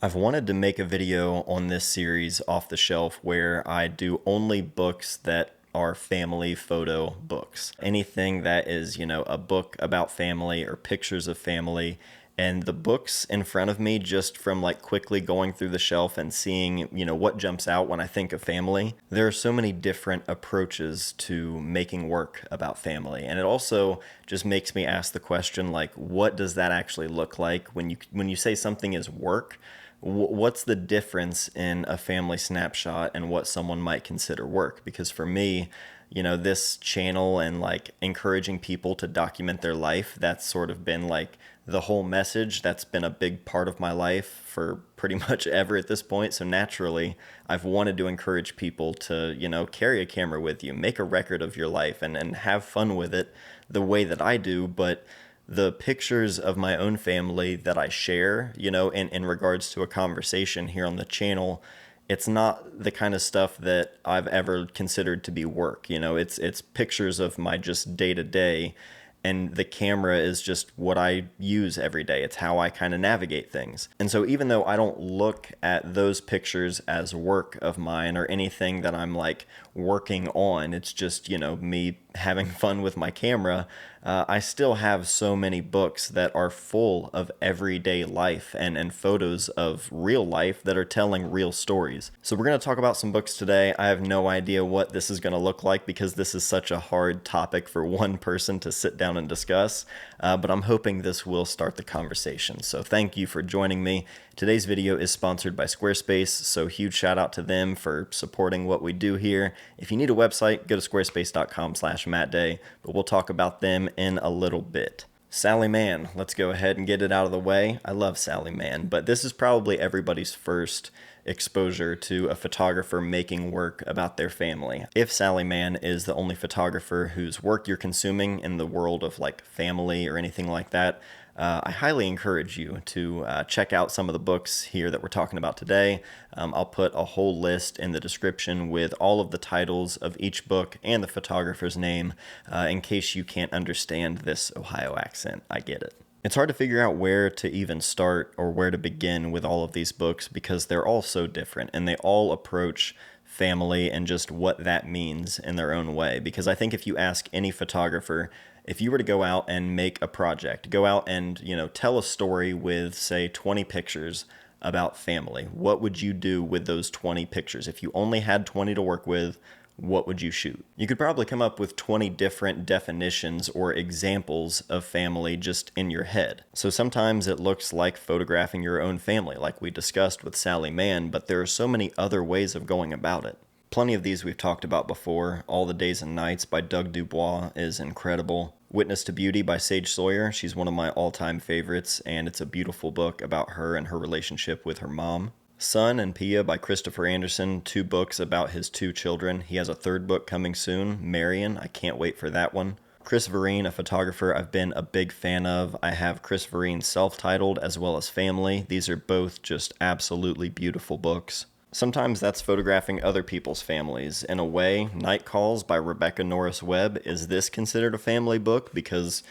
I've wanted to make a video on this series off the shelf where I do only books that are family photo books. Anything that is, a book about family or pictures of family. And the books in front of me, just from like quickly going through the shelf and seeing, what jumps out when I think of family, there are so many different approaches to making work about family. And it also just makes me ask the question, like, what does that actually look like when you say something is work? What's the difference in a family snapshot and what someone might consider work? Because for me, this channel and like encouraging people to document their life, that's sort of been like the whole message. That's been a big part of my life for pretty much ever at this point. So naturally, I've wanted to encourage people to, carry a camera with you, make a record of your life and have fun with it the way that I do. But the pictures of my own family that I share, in regards to a conversation here on the channel, it's not the kind of stuff that I've ever considered to be work. It's pictures of my just day to day, and the camera is just what I use every day. It's how I kind of navigate things. And so even though I don't look at those pictures as work of mine or anything that I'm like working on, it's just, me having fun with my camera, I still have so many books that are full of everyday life and photos of real life that are telling real stories. So we're going to talk about some books today. I have no idea what this is going to look like because this is such a hard topic for one person to sit down and discuss, but I'm hoping this will start the conversation. So thank you for joining me. Today's video is sponsored by Squarespace, so huge shout out to them for supporting what we do here. If you need a website, go to squarespace.com/MattDay, but we'll talk about them in a little bit. Sally Mann, let's go ahead and get it out of the way. I love Sally Mann, but this is probably everybody's first exposure to a photographer making work about their family. If Sally Mann is the only photographer whose work you're consuming in the world of like family or anything like that, I highly encourage you to check out some of the books here that we're talking about today. I'll put a whole list in the description with all of the titles of each book and the photographer's name in case you can't understand this Ohio accent. I get it. It's hard to figure out where to even start or where to begin with all of these books because they're all so different and they all approach family and just what that means in their own way. Because I think if you ask any photographer, if you were to go out and make a project, go out and, tell a story with, say, 20 pictures about family, what would you do with those 20 pictures? If you only had 20 to work with, what would you shoot? You could probably come up with 20 different definitions or examples of family just in your head. So sometimes it looks like photographing your own family, like we discussed with Sally Mann, but there are so many other ways of going about it. Plenty of these we've talked about before. All the Days and Nights by Doug Dubois is incredible. Witness to Beauty by Sage Sohier. She's one of my all-time favorites, and it's a beautiful book about her and her relationship with her mom. Son and Pia by Christopher Anderson, 2 books about his 2 children. He has a 3rd book coming soon, Marion. I can't wait for that one. Chris Verene, a photographer I've been a big fan of. I have Chris Verene self-titled as well as Family. These are both just absolutely beautiful books. Sometimes that's photographing other people's families. In a way, Night Calls by Rebecca Norris-Webb, is this considered a family book? Because,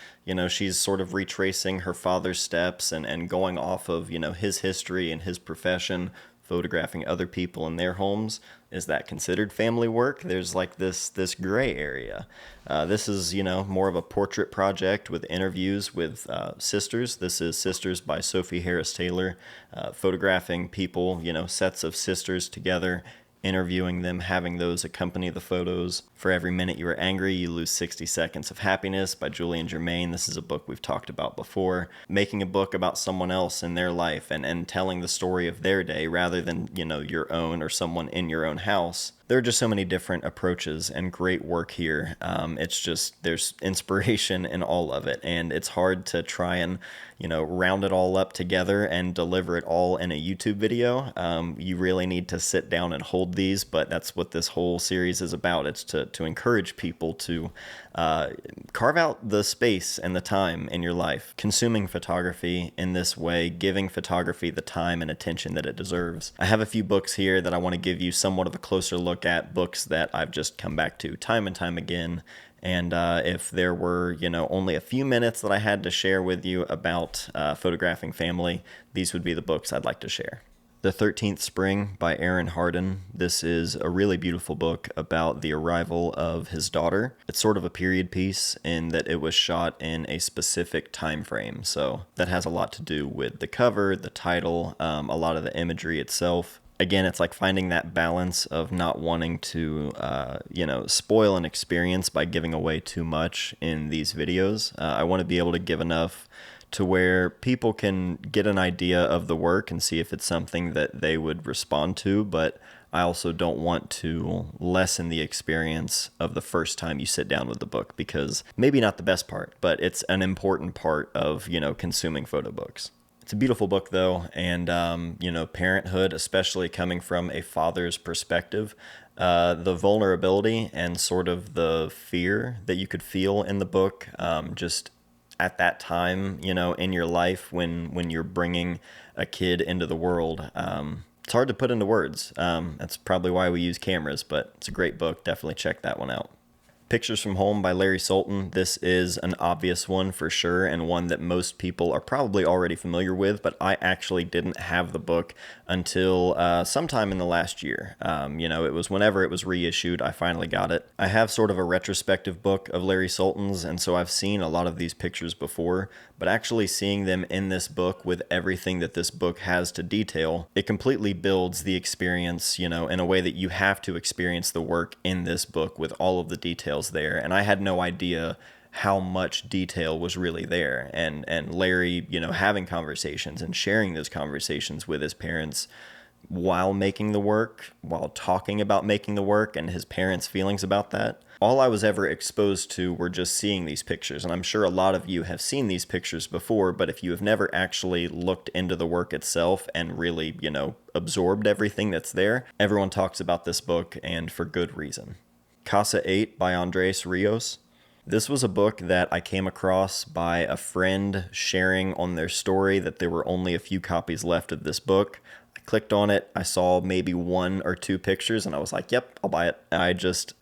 she's sort of retracing her father's steps and going off of, his history and his profession, photographing other people in their homes. Is that considered family work? There's like this gray area. This is, more of a portrait project with interviews with sisters. This is Sisters by Sophie Harris-Taylor, photographing people, sets of sisters together, interviewing them, having those accompany the photos. For Every Minute You Are Angry, You Lose 60 Seconds of Happiness by Julian Germain. This is a book we've talked about before. Making a book about someone else in their life and telling the story of their day rather than, your own or someone in your own house. There are just so many different approaches and great work here. It's just, there's inspiration in all of it, and it's hard to try and, round it all up together and deliver it all in a YouTube video. You really need to sit down and hold these, but that's what this whole series is about. It's to encourage people to carve out the space and the time in your life, consuming photography in this way, giving photography the time and attention that it deserves. I have a few books here that I want to give you somewhat of a closer look at, books that I've just come back to time and time again. And if there were, only a few minutes that I had to share with you about photographing family, these would be the books I'd like to share. The 13th Spring by Hardin. This is a really beautiful book about the arrival of his daughter. It's sort of a period piece in that it was shot in a specific time frame, so that has a lot to do with the cover, the title, a lot of the imagery itself. Again, it's like finding that balance of not wanting to, spoil an experience by giving away too much in these videos. I want to be able to give enough to where people can get an idea of the work and see if it's something that they would respond to, but I also don't want to lessen the experience of the first time you sit down with the book, because maybe not the best part, but it's an important part of, consuming photo books. It's a beautiful book, though, and, parenthood, especially coming from a father's perspective, the vulnerability and sort of the fear that you could feel in the book, just at that time, in your life when you're bringing a kid into the world. It's hard to put into words. That's probably why we use cameras, but it's a great book. Definitely check that one out. Pictures from Home by Larry Sultan. This is an obvious one for sure, and one that most people are probably already familiar with, but I actually didn't have the book until sometime in the last year. It was whenever it was reissued, I finally got it. I have sort of a retrospective book of Larry Sultan's, and so I've seen a lot of these pictures before, but actually seeing them in this book with everything that this book has to detail, it completely builds the experience, in a way that you have to experience the work in this book with all of the details there. And I had no idea how much detail was really there. And Larry, having conversations and sharing those conversations with his parents while making the work, while talking about making the work and his parents' feelings about that. All I was ever exposed to were just seeing these pictures, and I'm sure a lot of you have seen these pictures before, but if you have never actually looked into the work itself and really, absorbed everything that's there, everyone talks about this book, and for good reason. Casa, Eich by Rios. This was a book that I came across by a friend sharing on their story that there were only a few copies left of this book. Clicked on it, I saw maybe 1 or 2 pictures, and I was like, yep, I'll buy it. I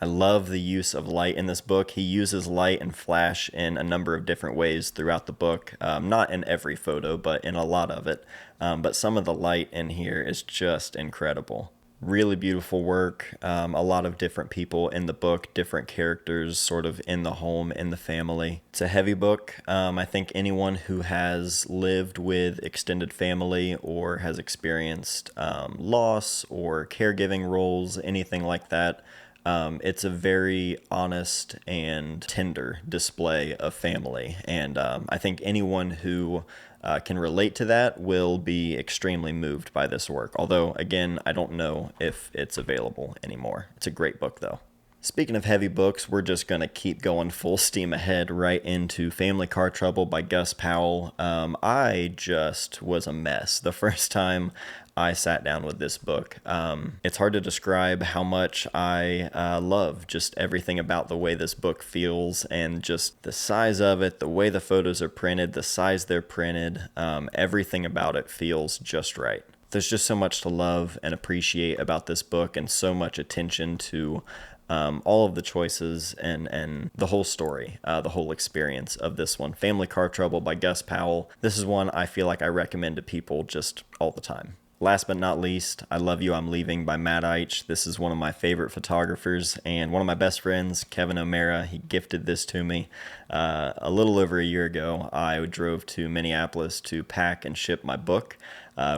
love the use of light in this book. He uses light and flash in a number of different ways throughout the book. Not in every photo, but in a lot of it. But some of the light in here is just incredible. Really beautiful work. A lot of different people in the book, different characters sort of in the home, in the family. It's a heavy book. I think anyone who has lived with extended family or has experienced loss or caregiving roles, anything like that, it's a very honest and tender display of family. And I think anyone who can relate to that will be extremely moved by this work. Although, again, I don't know if it's available anymore. It's a great book, though. Speaking of heavy books, we're just going to keep going full steam ahead right into Family Car Trouble by Gus Powell. I just was a mess the first time I sat down with this book. It's hard to describe how much I love just everything about the way this book feels, and just the size of it, the way the photos are printed, the size they're printed, everything about it feels just right. There's just so much to love and appreciate about this book, and so much attention to all of the choices and the whole story, the whole experience of this one. Family Car Trouble by Gus Powell. This is one I feel like I recommend to people just all the time. Last but not least, I Love You, I'm Leaving by Eich. This is one of my favorite photographers and one of my best friends, Kevin O'Mara. He gifted this to me a little over a year ago. I drove to Minneapolis to pack and ship my book,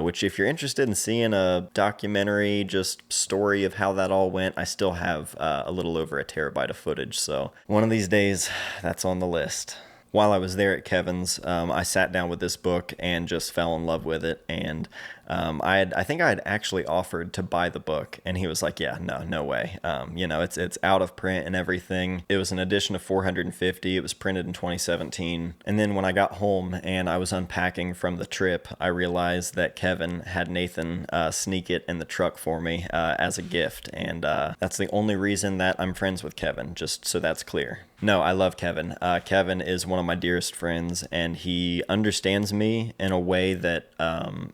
which if you're interested in seeing a documentary, just story of how that all went, I still have a little over a terabyte of footage. So one of these days, that's on the list. While I was there at Kevin's, I sat down with this book and just fell in love with it. And I think I had actually offered to buy the book, and he was like, "Yeah, no way. It's out of print and everything." It was an edition of 450. It was printed in 2017. And then when I got home and I was unpacking from the trip, I realized that Kevin had Nathan sneak it in the truck for me as a gift. And that's the only reason that I'm friends with Kevin, just so that's clear. No, I love Kevin. Kevin is one of my dearest friends, and he understands me in a way that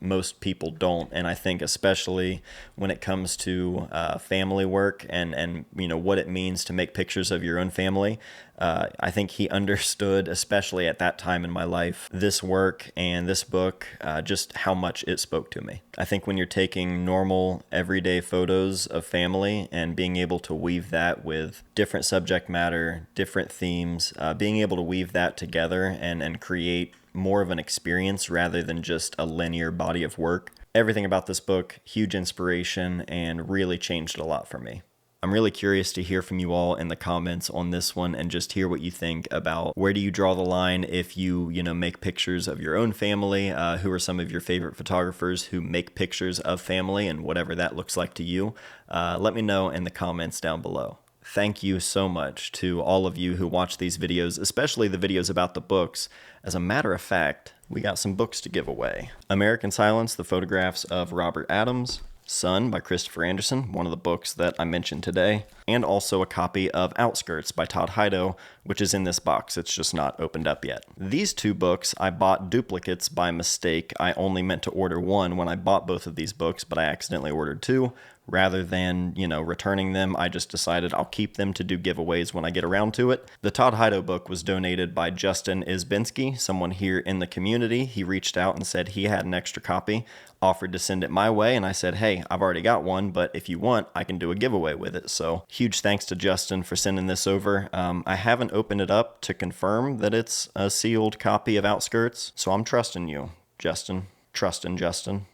most people people don't. And I think especially when it comes to family work and you know what it means to make pictures of your own family, I think he understood, especially at that time in my life, this work and this book, just how much it spoke to me. I think when you're taking normal, everyday photos of family and being able to weave that with different subject matter, different themes, being able to weave that together and create more of an experience rather than just a linear body of work. Everything about this book, huge inspiration and really changed a lot for me. I'm really curious to hear from you all in the comments on this one and just hear what you think about where do you draw the line if you make pictures of your own family, who are some of your favorite photographers who make pictures of family and whatever that looks like to you. Let me know in the comments down below. Thank you so much to all of you who watch these videos, especially the videos about the books. As a matter of fact, we got some books to give away. American Silence, the photographs of Robert Adams. Sun by Christopher Anderson, one of the books that I mentioned today, and also a copy of Outskirts by Todd Hido, which is in this box. It's just not opened up yet. These two books, I bought duplicates by mistake. I only meant to order one when I bought both of these books, but I accidentally ordered two. Rather than, returning them, I just decided I'll keep them to do giveaways when I get around to it. The Todd Hido book was donated by Justin Isbinski, someone here in the community. He reached out and said he had an extra copy, offered to send it my way, and I said, hey, I've already got one, but if you want, I can do a giveaway with it. So huge thanks to Justin for sending this over. I haven't opened it up to confirm that it's a sealed copy of Outskirts, so I'm trusting you, Justin. Trusting Justin.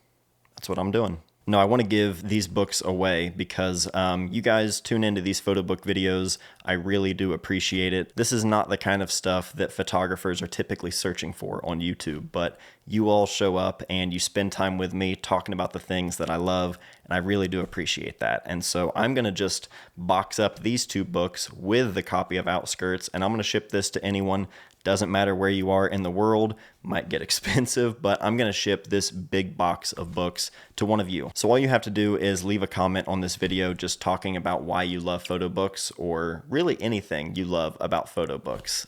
That's what I'm doing. No, I want to give these books away because you guys tune into these photo book videos. I really do appreciate it. This is not the kind of stuff that photographers are typically searching for on YouTube, but you all show up and you spend time with me talking about the things that I love, and I really do appreciate that. And so I'm going to just box up these two books with the copy of Outskirts, and I'm going to ship this to anyone. Doesn't matter where you are in the world, might get expensive, but I'm going to ship this big box of books to one of you. So all you have to do is leave a comment on this video just talking about why you love photo books, or really anything you love about photo books.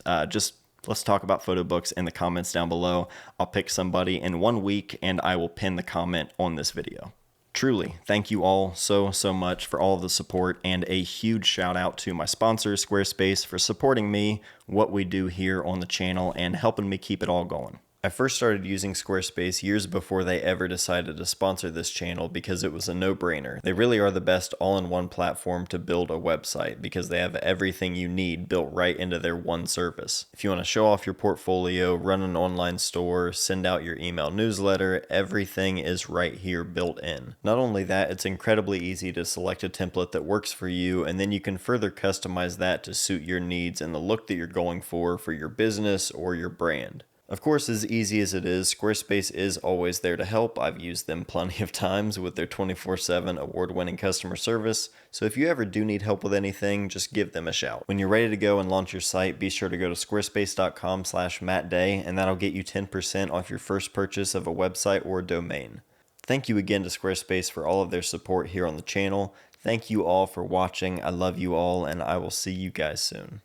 Let's talk about photo books in the comments down below. I'll pick somebody in 1 week and I will pin the comment on this video. Truly, thank you all so much for all of the support, and a huge shout out to my sponsor, Squarespace, for supporting me, what we do here on the channel, and helping me keep it all going. I first started using Squarespace years before they ever decided to sponsor this channel because it was a no-brainer. They really are the best all-in-one platform to build a website because they have everything you need built right into their one service. If you want to show off your portfolio, run an online store, send out your email newsletter, everything is right here built in. Not only that, it's incredibly easy to select a template that works for you, and then you can further customize that to suit your needs and the look that you're going for your business or your brand. Of course, as easy as it is, Squarespace is always there to help. I've used them plenty of times with their 24/7 award-winning customer service, so if you ever do need help with anything, just give them a shout. When you're ready to go and launch your site, be sure to go to squarespace.com/mattday, and that'll get you 10% off your first purchase of a website or domain. Thank you again to Squarespace for all of their support here on the channel. Thank you all for watching. I love you all, and I will see you guys soon.